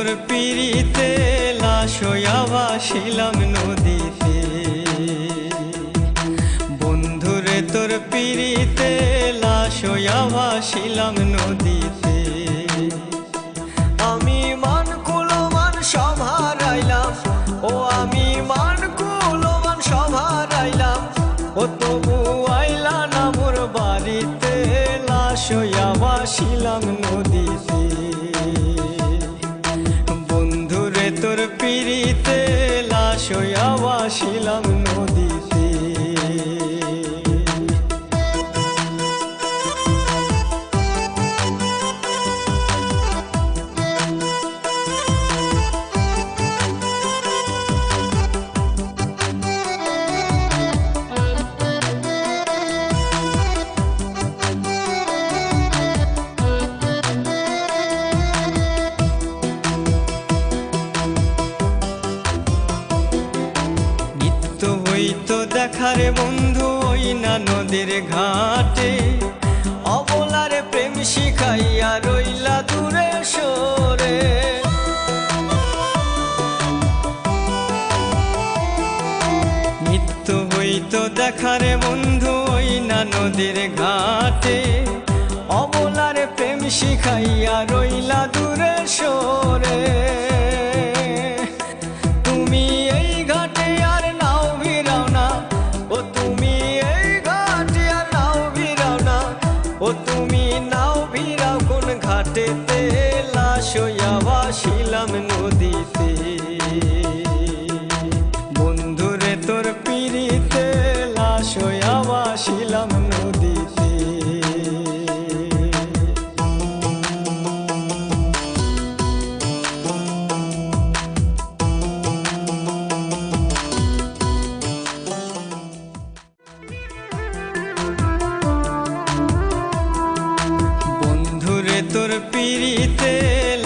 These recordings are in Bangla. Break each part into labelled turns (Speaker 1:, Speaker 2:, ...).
Speaker 1: তোর পিড়িতে লাশ হইয়া ভাসিলাম নদীতে। বন্ধুরে তোর পিড়িতে লাশ হইয়া ভাসিলাম নদীতে। আমি মান কুলমান সব হারাইলাম, ও আমি মান কুলমান সব হারাইলাম, ও তবু আইলা না মোর বাড়িতে, লাশ হইয়া ভাসিলাম নদীতে। বন্ধুরে তোর পিড়িতে লাশ হইয়া ভাসিলাম নদীতে। হইতো দেখারে বন্ধু ওই না নদীর ঘাটে, অবলারে প্রেম শিখাইয়া রইলা দূরে সরে। নিত্য হইতো দেখারে বন্ধু ওই না নদীর ঘাটে, অবলারে প্রেম শিখাইয়া রইলা দূরে সরে। তুমি এই ঘাটে আর নাও ভিড়াও না, ও তুমি এই ঘাটে আর নাও ভিড়াও না, ও তুমি নাও ভিড়াও কোন ঘাটেতে, লাশ হইয়া ভাসিলাম নদীতে। বন্ধুরে তোর পিড়িতে লাশ হইয়া ভাসিলাম নদীতে। তোর পিড়িতে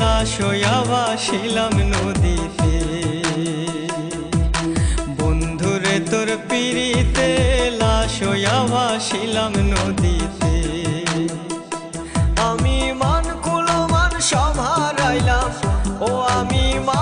Speaker 1: লাশ হইয়া ভাসিলাম নদীতে। বন্ধুরে তোর পিড়িতে লাশ হইয়া ভাসিলাম নদীতে।